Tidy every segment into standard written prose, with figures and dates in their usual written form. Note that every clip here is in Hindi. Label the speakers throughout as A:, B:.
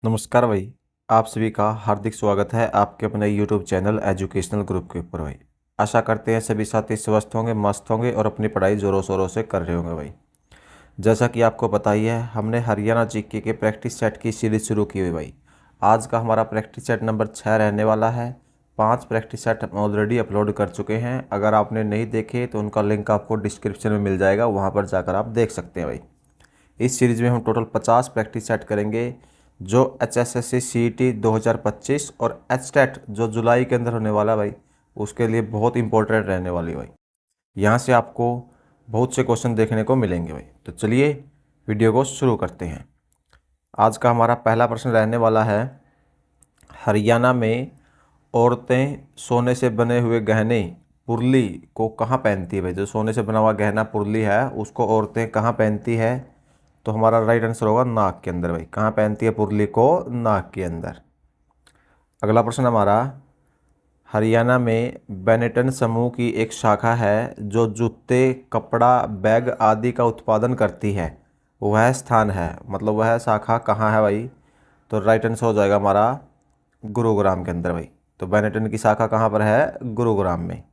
A: नमस्कार भाई। आप सभी का हार्दिक स्वागत है आपके अपने YouTube चैनल एजुकेशनल ग्रुप के ऊपर भाई। आशा करते हैं सभी साथी स्वस्थ होंगे, मस्त होंगे और अपनी पढ़ाई ज़ोरों शोरों से कर रहे होंगे भाई। जैसा कि आपको पता ही है, हमने हरियाणा जीके के प्रैक्टिस सेट की सीरीज़ शुरू की हुई भाई। आज का हमारा प्रैक्टिस सेट नंबर 6 रहने वाला है। 5 प्रैक्टिस सेट हम ऑलरेडी अपलोड कर चुके हैं। अगर आपने नहीं देखे तो उनका लिंक आपको डिस्क्रिप्शन में मिल जाएगा, वहाँ पर जाकर आप देख सकते हैं भाई। इस सीरीज़ में हम टोटल 50 प्रैक्टिस सेट करेंगे, जो HSSC CET 2025 और HTET जो जुलाई के अंदर होने वाला भाई, उसके लिए बहुत इंपॉर्टेंट रहने वाली भाई। यहाँ से आपको बहुत से क्वेश्चन देखने को मिलेंगे भाई। तो चलिए वीडियो को शुरू करते हैं। आज का हमारा पहला प्रश्न रहने वाला है, हरियाणा में औरतें सोने से बने हुए गहने पुरली को कहाँ पहनती है भाई। जो सोने से बना हुआ गहना पुरली है, उसको औरतें कहाँ पहनती है? तो हमारा राइट आंसर होगा नाक के अंदर भाई। कहाँ पहनती है पुरली को? नाक के अंदर। अगला प्रश्न हमारा, हरियाणा में बेनेटन समूह की एक शाखा है जो जूते, कपड़ा, बैग आदि का उत्पादन करती है, वह स्थान है, मतलब वह शाखा कहाँ है भाई? तो राइट आंसर हो जाएगा हमारा गुरुग्राम के अंदर भाई। तो बेनेटन की शाखा कहाँ पर है? गुरुग्राम में।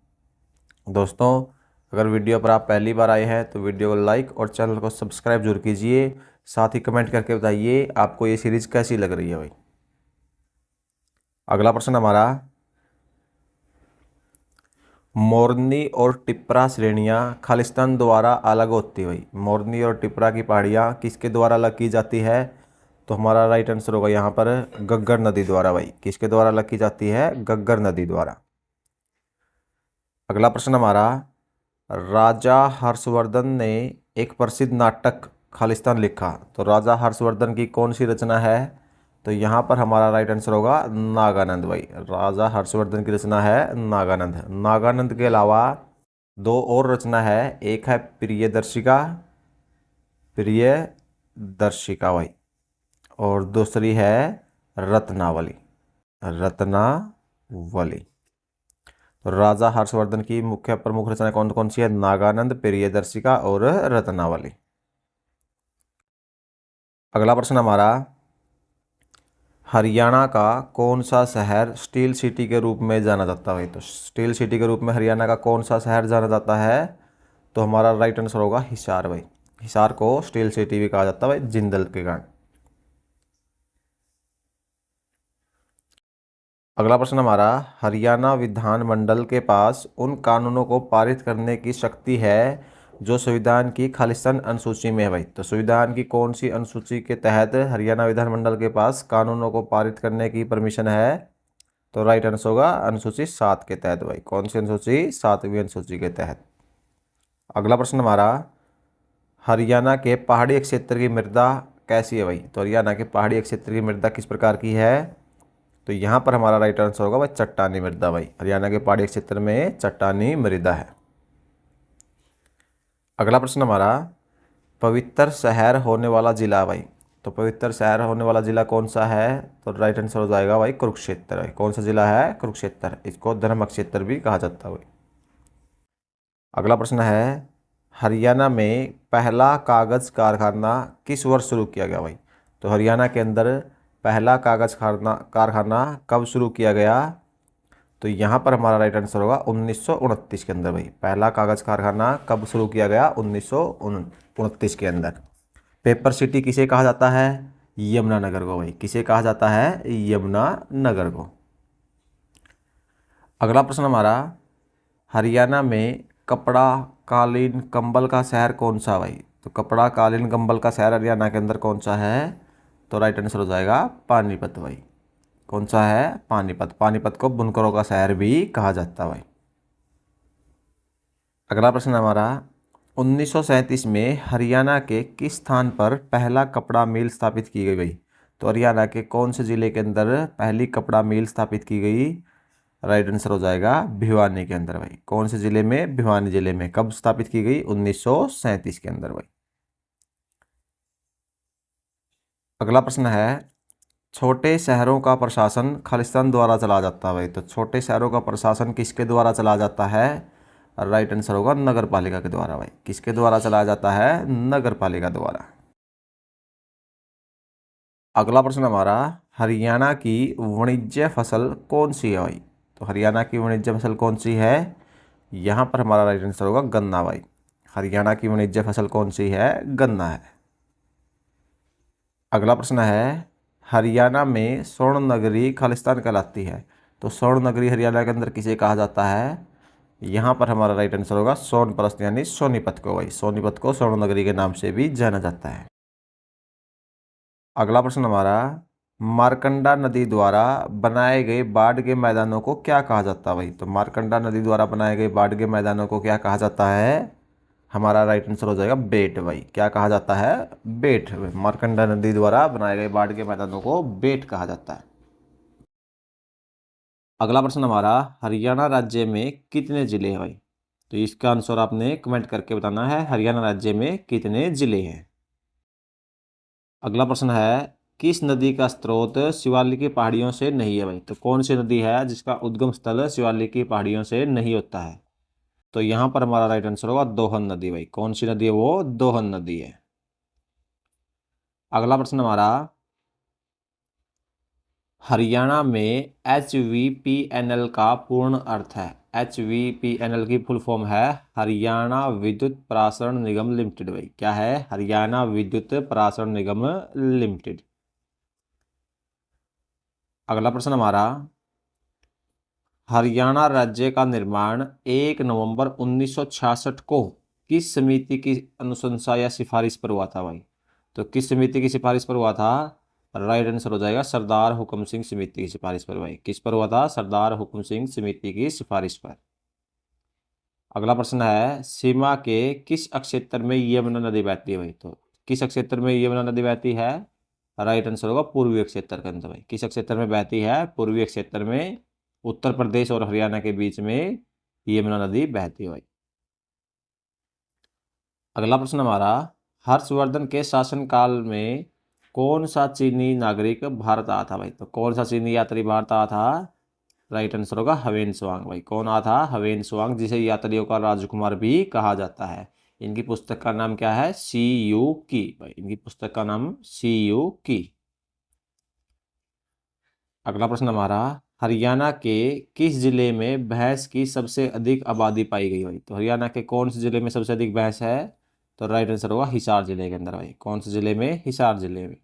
A: दोस्तों, अगर वीडियो पर आप पहली बार आए हैं तो वीडियो को लाइक और चैनल को सब्सक्राइब जरूर कीजिए। साथ ही कमेंट करके बताइए आपको ये सीरीज़ कैसी लग रही है भाई। अगला प्रश्न हमारा, मोरनी और टिप्रा श्रेणियाँ खालिस्तान द्वारा अलग होती हुई। मोरनी और टिप्रा की पहाड़ियाँ किसके द्वारा अलग की जाती है? तो हमारा राइट आंसर होगा यहाँ पर गग्गर नदी द्वारा भाई। किसके द्वारा अलग की जाती है? गग्गर नदी द्वारा। अगला प्रश्न हमारा, राजा हर्षवर्धन ने एक प्रसिद्ध नाटक खालिस्तान लिखा, तो राजा हर्षवर्धन की कौन सी रचना है? तो यहाँ पर हमारा राइट आंसर होगा नागानंद भाई। राजा हर्षवर्धन की रचना है नागानंद। नागानंद के अलावा दो और रचना है, एक है प्रियदर्शिका, प्रियदर्शिका भाई, और दूसरी है रत्नावली, रत्नावली। तो राजा हर्षवर्धन की मुख्य प्रमुख रचना कौन कौन सी है? नागानंद, प्रियदर्शिका और रत्नावली। अगला प्रश्न हमारा, हरियाणा का कौन सा शहर स्टील सिटी के रूप में जाना जाता है? तो स्टील सिटी के रूप में हरियाणा का कौन सा शहर जाना जाता है? तो हमारा राइट आंसर होगा हिसार भाई। हिसार को स्टील सिटी भी कहा जाता है भाई, जिंदल के कारण। अगला प्रश्न हमारा, हरियाणा विधानमंडल के पास उन कानूनों को पारित करने की शक्ति है जो संविधान की खालिस्तान अनुसूची में है भाई। तो संविधान की कौन सी अनुसूची के तहत हरियाणा विधानमंडल के पास कानूनों को पारित करने की परमिशन है? तो राइट आंसर होगा अनुसूची 7 के तहत भाई। कौन सी अनुसूची? 7वीं अनुसूची के तहत। अगला प्रश्न हमारा, हरियाणा के पहाड़ी क्षेत्र की मृदा कैसी है भाई? तो हरियाणा के पहाड़ी क्षेत्र की मृदा किस प्रकार की है? तो यहाँ पर हमारा राइट आंसर होगा भाई चट्टानी मृदा भाई। हरियाणा के पहाड़ी क्षेत्र में चट्टानी मृदा है। अगला प्रश्न हमारा, पवित्र शहर होने वाला जिला भाई। तो पवित्र शहर होने वाला जिला कौन सा है? तो राइट आंसर हो जाएगा भाई कुरुक्षेत्र भाई। कौन सा जिला है? कुरुक्षेत्र। इसको धर्म क्षेत्र भी कहा जाता है भाई। अगला प्रश्न है, हरियाणा में पहला कागज कारखाना किस वर्ष शुरू किया गया भाई? तो हरियाणा के अंदर पहला कागज कारखाना कब शुरू किया गया? तो यहाँ पर हमारा राइट आंसर होगा 1929 के अंदर भाई। पहला कागज कारखाना कब शुरू किया गया? 1929 के अंदर। पेपर सिटी किसे कहा जाता है? यमुनानगर को भाई। किसे कहा जाता है? यमुनानगर को। अगला प्रश्न हमारा, हरियाणा में कपड़ा, कालीन, कंबल का शहर कौन सा भाई? तो कपड़ा, कालीन, कंबल का शहर हरियाणा के अंदर कौन सा है? तो राइट आंसर हो जाएगा पानीपत भाई। कौन सा है? पानीपत। पानीपत को बुनकरों का शहर भी कहा जाता है भाई। अगला प्रश्न हमारा, 1937 में हरियाणा के किस स्थान पर पहला कपड़ा मिल स्थापित की गई भाई? तो हरियाणा के कौन से जिले के अंदर पहली कपड़ा मिल स्थापित की गई? राइट आंसर हो जाएगा भिवानी के अंदर भाई। कौन से जिले में? भिवानी जिले में। कब स्थापित की गई? 1937 के अंदर भाई। अगला प्रश्न है, छोटे शहरों का प्रशासन खालिस्तान द्वारा चला जाता है भाई। तो छोटे शहरों का प्रशासन किसके द्वारा चला जाता है? राइट आंसर होगा नगर पालिका के द्वारा भाई। किसके द्वारा चलाया जाता है? नगर पालिका द्वारा। अगला प्रश्न हमारा, हरियाणा की वाणिज्य फसल कौन सी है भाई? तो हरियाणा की वाणिज्य फसल कौन सी है? यहाँ पर हमारा राइट आंसर होगा गन्ना भाई। हरियाणा की वाणिज्य फसल कौन सी है? गन्ना है। अगला प्रश्न है, हरियाणा में स्वर्ण नगरी खालिस्तान कहलाती है। तो स्वर्ण नगरी हरियाणा के अंदर किसे कहा जाता है? यहाँ पर हमारा राइट आंसर होगा सोनप्रस्थ यानी सोनीपत को भाई। सोनीपत को स्वर्ण नगरी के नाम से भी जाना जाता है। अगला प्रश्न हमारा, मारकंडा नदी द्वारा बनाए गए बाढ़ के मैदानों को क्या कहा जाता है भाई? तो मारकंडा नदी द्वारा बनाए गए बाढ़ के मैदानों को क्या कहा जाता है? हमारा राइट आंसर हो जाएगा बेट भाई। क्या कहा जाता है? बेट। मारकंडा नदी द्वारा बनाए गए बाढ़ के मैदानों को बेट कहा जाता है। अगला प्रश्न हमारा, हरियाणा राज्य में कितने जिले हैं भाई? तो इसका आंसर आपने कमेंट करके बताना है, हरियाणा राज्य में कितने जिले हैं। अगला प्रश्न है, किस नदी का स्रोत शिवालिक की पहाड़ियों से नहीं है भाई? तो कौन सी नदी है जिसका उद्गम स्थल शिवालिक की पहाड़ियों से नहीं होता है? तो यहाँ पर हमारा राइट आंसर होगा दोहन नदी भाई। कौन सी नदी है वो? दोहन नदी है। अगला प्रश्न हमारा, हरियाणा में HVPNL का पूर्ण अर्थ है। HVPNL की फुल फॉर्म है हरियाणा विद्युत प्रसारण निगम लिमिटेड भाई। क्या है? हरियाणा विद्युत प्रसारण निगम लिमिटेड। अगला प्रश्न हमारा, हरियाणा राज्य का निर्माण 1 नवंबर 1966 को किस समिति की अनुशंसा या सिफारिश पर हुआ था भाई? तो किस समिति की सिफारिश पर हुआ था? राइट आंसर हो जाएगा सरदार हुक्म सिंह समिति की सिफारिश पर भाई। किस पर हुआ था? सरदार हुक्म सिंह समिति की सिफारिश पर। अगला प्रश्न है, सीमा के किस क्षेत्र में यमुना नदी बहती है भाई? तो किस क्षेत्र में यमुना नदी बहती है? राइट आंसर होगा पूर्वी क्षेत्र के अंदर भाई। किस क्षेत्र में बहती है? पूर्वी क्षेत्र में। उत्तर प्रदेश और हरियाणा के बीच में यमुना नदी बहती है भाई। अगला प्रश्न हमारा, हर्षवर्धन के शासनकाल में कौन सा चीनी नागरिक भारत आया था भाई? तो कौन सा चीनी यात्री भारत आया था? राइट आंसर होगा हवेन स्वांग भाई। कौन आया था? हवेन स्वांग, जिसे यात्रियों का राजकुमार भी कहा जाता है। इनकी पुस्तक का नाम क्या है? सी यू की भाई। इनकी पुस्तक का नाम सी यू की। अगला प्रश्न हमारा, हरियाणा के किस जिले में भैंस की सबसे अधिक आबादी पाई गई भाई? तो हरियाणा के कौन से जिले में सबसे अधिक भैंस है? तो राइट आंसर होगा हिसार जिले के अंदर भाई। कौन से जिले में? हिसार जिले में।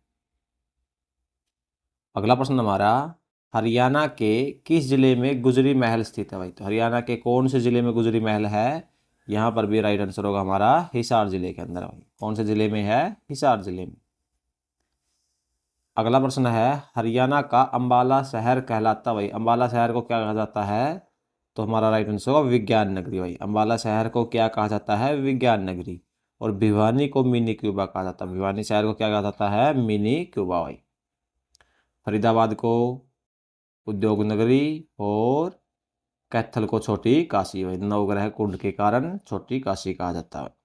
A: अगला प्रश्न हमारा, हरियाणा के किस जिले में गुजरी महल स्थित है भाई? तो हरियाणा के कौन से जिले में गुजरी महल है? यहाँ पर भी राइट आंसर होगा हमारा हिसार जिले के अंदर भाई। कौन से जिले में है? हिसार जिले में। अगला प्रश्न है, हरियाणा का अंबाला शहर कहलाता भाई। अंबाला शहर को क्या कहा जाता है? तो हमारा राइट आंसर होगा विज्ञान नगरी भाई। अंबाला शहर को क्या कहा जाता है? विज्ञान नगरी। और भिवानी को मिनी क्यूबा कहा जाता है। भिवानी शहर को क्या कहा जाता है? मिनी क्यूबा भाई। फरीदाबाद को उद्योग नगरी और कैथल को छोटी काशी भाई। नवग्रह कुंड के कारण छोटी काशी कहा जाता है।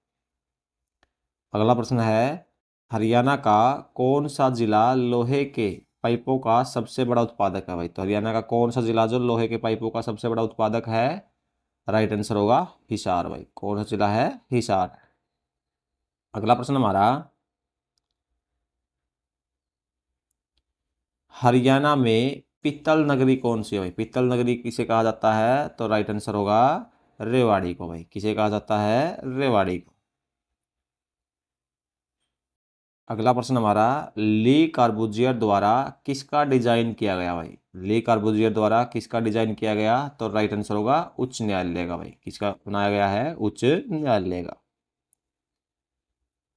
A: अगला प्रश्न है, हरियाणा का कौन सा जिला लोहे के पाइपों का सबसे बड़ा उत्पादक है भाई? तो हरियाणा का कौन सा जिला जो लोहे के पाइपों का सबसे बड़ा उत्पादक है? राइट आंसर होगा हिसार भाई। कौन सा जिला है? हिसार। अगला प्रश्न हमारा, हरियाणा में पीतल नगरी कौन सी है भाई? पीतल नगरी किसे कहा जाता है? तो राइट आंसर होगा रेवाड़ी को भाई। किसे कहा जाता है? रेवाड़ी को। अगला प्रश्न हमारा, ली कार्बूजियर द्वारा किसका डिजाइन किया गया भाई? ली कार्बूजियर द्वारा किसका डिजाइन किया गया? तो राइट आंसर होगा उच्च न्यायालय का भाई। किसका बनाया गया है? उच्च न्यायालय का।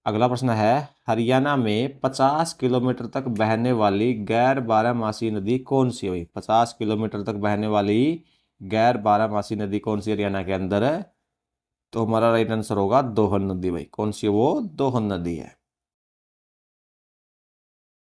A: अगला प्रश्न है, हरियाणा में 50 किलोमीटर तक बहने वाली गैर बारहमासी नदी कौन सी है भाई? 50 किलोमीटर तक बहने वाली गैर बारहमासी नदी कौन सी हरियाणा के अंदर है? तो हमारा राइट आंसर होगा दोहन नदी भाई। कौन सी है वो? दोहन नदी है।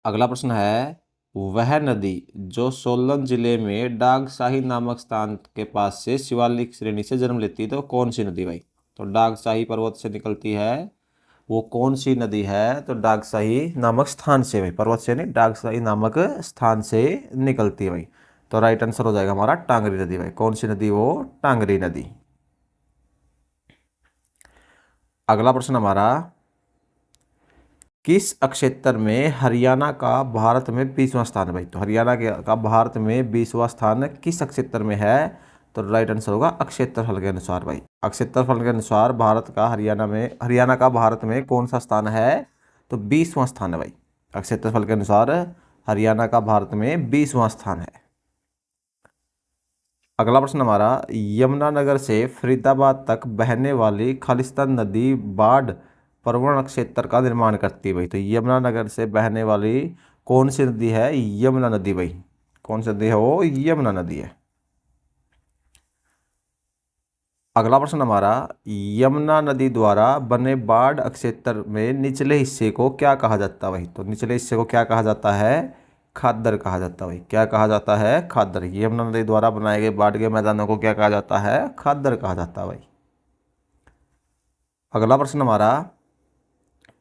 A: अगला प्रश्न है, वह नदी जो सोलन जिले में डागशाही नामक स्थान के पास से शिवालिक श्रेणी से जन्म लेती है, तो कौन सी नदी भाई? तो डागशाही पर्वत से निकलती है। वो कौन सी नदी है? तो डागशाही नामक स्थान से भाई। पर्वत से नहीं, डागशाही नामक स्थान से निकलती है भाई। तो राइट आंसर हो जाएगा हमारा टांगरी नदी भाई। कौन सी नदी? वो टांगरी नदी। अगला प्रश्न हमारा, किस अक्षेत्र में हरियाणा का भारत में 20वां स्थान है भाई? तो हरियाणा का भारत में 20वां स्थान किस अक्षेत्र में है? तो राइट आंसर होगा अक्षेत्रफल के अनुसार भाई। अक्षेत्रफल के अनुसार हरियाणा का भारत में कौन सा स्थान है? तो 20वां स्थान है भाई। अक्षेत्रफल के अनुसार हरियाणा का भारत में 20वां स्थान है। अगला प्रश्न हमारा, यमुनानगर से फरीदाबाद तक बहने वाली खालिस्तान नदी बाढ़ प्रवण क्षेत्र का निर्माण करती है भाई। तो यमुनानगर से बहने वाली कौन सी नदी है? यमुना नदी भाई। कौन सी नदी है? वो यमुना नदी है। अगला प्रश्न हमारा, यमुना नदी द्वारा बने बाढ़ क्षेत्र में निचले हिस्से को क्या कहा जाता है भाई? तो निचले हिस्से को क्या कहा जाता है? खादर कहा जाता है भाई। क्या कहा जाता है? खादर। यमुना नदी द्वारा बनाए गए बाढ़ के मैदानों को क्या कहा जाता है? खादर कहा जाता है भाई। अगला प्रश्न हमारा,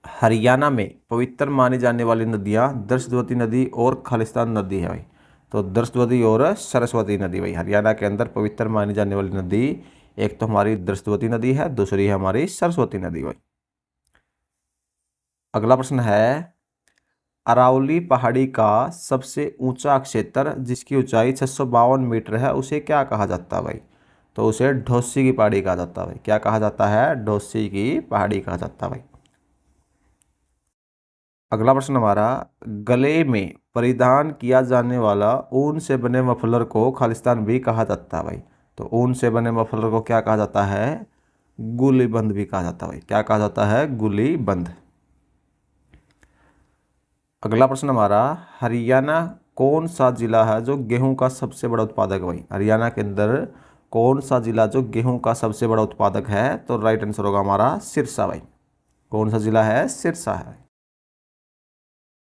A: हरियाणा में पवित्र मानी जाने वाली नदियां दर्शवती नदी और खालिस्तान नदी है भाई। तो दर्शवती और सरस्वती नदी भाई। हरियाणा के अंदर पवित्र मानी जाने वाली नदी एक तो हमारी दर्शवती नदी है, दूसरी है हमारी सरस्वती नदी भाई। अगला प्रश्न है, अरावली पहाड़ी का सबसे ऊंचा क्षेत्र जिसकी ऊंचाई 652 मीटर है उसे क्या कहा जाता है भाई? तो उसे ढोसी की पहाड़ी कहा जाता है भाई। क्या कहा जाता है? ढोसी की पहाड़ी कहा जाता है भाई। अगला प्रश्न हमारा, गले में परिधान किया जाने वाला ऊन से बने मफलर को खालिस्तान भी कहा जाता है भाई। तो ऊन से बने मफलर को क्या कहा जाता है? गुलीबंद भी कहा जाता है भाई। क्या कहा जाता है? गुलीबंद। अगला प्रश्न हमारा, हरियाणा कौन सा जिला है जो गेहूं का सबसे बड़ा उत्पादक है भाई? हरियाणा के अंदर कौन सा जिला जो गेहूं का सबसे बड़ा उत्पादक है? तो राइट आंसर होगा हमारा सिरसा भाई। कौन सा जिला है? सिरसा है।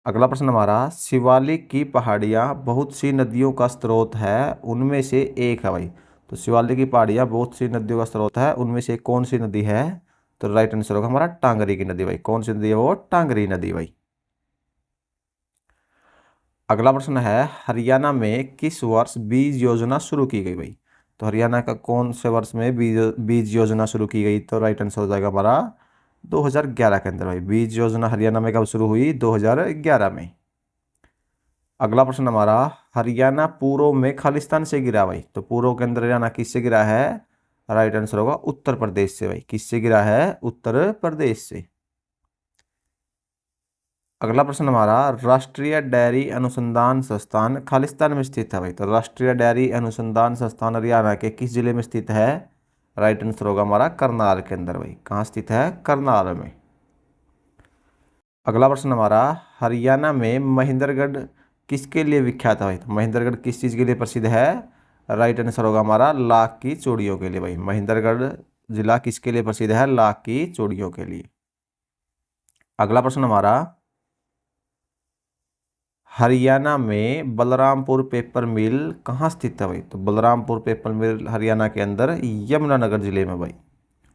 A: अगला प्रश्न हमारा, शिवालिक की पहाड़ियाँ बहुत सी नदियों का स्रोत है उनमें से एक है भाई। तो शिवालिक की पहाड़ियाँ बहुत सी नदियों का स्रोत है उनमें से कौन सी नदी है? तो राइट आंसर होगा हमारा टांगरी की नदी भाई। कौन सी नदी है? वो टांगरी नदी भाई। अगला प्रश्न है, हरियाणा में किस वर्ष बीज योजना शुरू की गई भाई? तो हरियाणा का कौन से वर्ष में बीज योजना शुरू की गई? तो राइट आंसर हो जाएगा हमारा 2011 के अंदर भाई। बीज योजना हरियाणा में कब शुरू हुई? 2011 में। अगला प्रश्न हमारा, हरियाणा पूर्व में खालिस्तान से गिरा भाई। तो पूर्व के अंदर हरियाणा किससे गिरा है? राइट आंसर होगा उत्तर प्रदेश से भाई। किससे गिरा है? उत्तर प्रदेश से। अगला प्रश्न हमारा, राष्ट्रीय डेयरी अनुसंधान संस्थान खालिस्तान में स्थित है भाई। तो राष्ट्रीय डेयरी अनुसंधान संस्थान हरियाणा के किस जिले में स्थित है? राइट आंसर होगा हमारा करनाल के अंदर भाई। कहाँ स्थित है? करनाल में। अगला प्रश्न हमारा, हरियाणा में महेंद्रगढ़ किसके लिए विख्यात है भाई? तो महेंद्रगढ़ किस चीज़ के लिए प्रसिद्ध है? राइट आंसर होगा हमारा लाख की चूड़ियों के लिए भाई। महेंद्रगढ़ जिला किसके लिए प्रसिद्ध है? लाख की चूड़ियों के लिए। अगला प्रश्न हमारा, हरियाणा में बलरामपुर पेपर मिल कहाँ स्थित है भाई? तो बलरामपुर पेपर मिल हरियाणा के अंदर यमुनानगर जिले में भाई।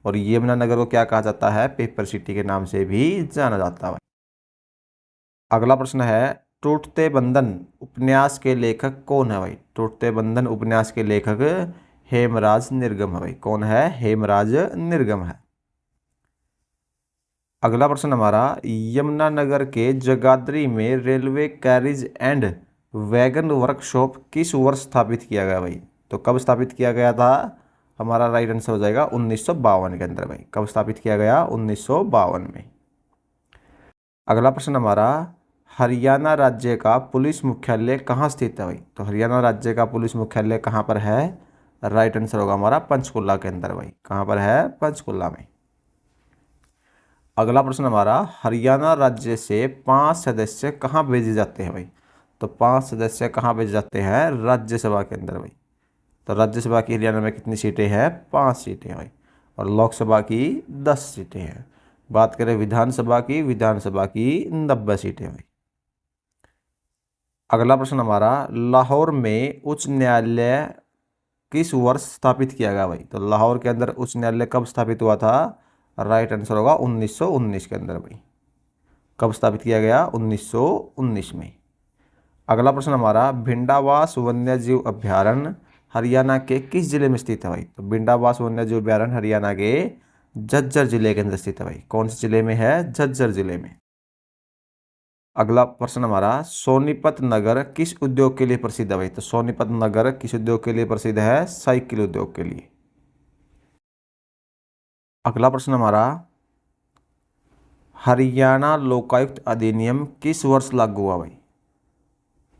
A: और यमुनानगर को क्या कहा जाता है? पेपर सिटी के नाम से भी जाना जाता है भाई। अगला प्रश्न है, टूटते बंधन उपन्यास के लेखक कौन है भाई? टूटते बंधन उपन्यास के लेखक हेमराज निर्गम है भाई। कौन है? हेमराज निर्गम है। अगला प्रश्न हमारा, यमुनानगर के जगाधरी में railway carriage and wagon workshop किस वर्ष स्थापित किया गया भाई? तो कब स्थापित किया गया था? हमारा राइट आंसर हो जाएगा 1952 के अंदर भाई। कब स्थापित किया गया? 1952 में। अगला प्रश्न हमारा, हरियाणा राज्य का पुलिस मुख्यालय कहाँ स्थित है भाई? तो हरियाणा राज्य का पुलिस मुख्यालय कहाँ पर है? राइट आंसर होगा हमारा पंचकुला के अंदर भाई। कहाँ पर है? पंचकुला में। अगला प्रश्न हमारा, हरियाणा राज्य से 5 सदस्य कहाँ भेजे जाते हैं भाई? तो 5 सदस्य कहाँ भेजे जाते हैं? राज्यसभा के अंदर भाई। तो राज्यसभा की हरियाणा में कितनी सीटें हैं? 5 सीटें भाई। और लोकसभा की 10 सीटें हैं। बात करें विधानसभा की, विधानसभा की 90 सीटें भाई। अगला प्रश्न हमारा, लाहौर में उच्च न्यायालय किस वर्ष स्थापित किया गया भाई? तो लाहौर के अंदर उच्च न्यायालय कब स्थापित हुआ था? राइट आंसर होगा 1919 के अंदर भाई। कब स्थापित किया गया? 1919 में। अगला प्रश्न हमारा, भिंडावास वन्यजीव अभ्यारण्य हरियाणा के किस जिले में स्थित है भाई? तो भिंडावास वन्यजीव अभ्यारण्य हरियाणा के झज्जर जिले के अंदर स्थित है भाई। कौन से जिले में है? झज्जर जिले में। अगला प्रश्न हमारा, सोनीपत नगर किस उद्योग के लिए प्रसिद्ध है भाई? तो सोनीपत नगर किस उद्योग के लिए प्रसिद्ध है? साइकिल उद्योग के लिए। अगला प्रश्न हमारा, हरियाणा लोकायुक्त अधिनियम किस वर्ष लागू हुआ भाई?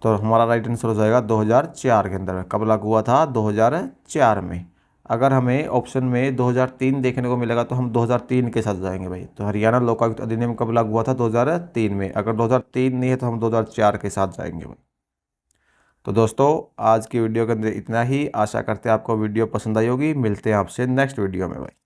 A: तो हमारा राइट आंसर हो जाएगा 2004 के अंदर। कब लागू हुआ था? 2004 में। अगर हमें ऑप्शन में 2003 देखने को मिलेगा तो हम 2003 के साथ जाएंगे भाई। तो हरियाणा लोकायुक्त अधिनियम कब लागू हुआ था? 2003 में। अगर 2003 नहीं है तो हम 2004 के साथ जाएंगे भाई। तो दोस्तों, आज की वीडियो के अंदर इतना ही। आशा करते हैं आपको वीडियो पसंद आई होगी। मिलते हैं आपसे नेक्स्ट वीडियो में भाई।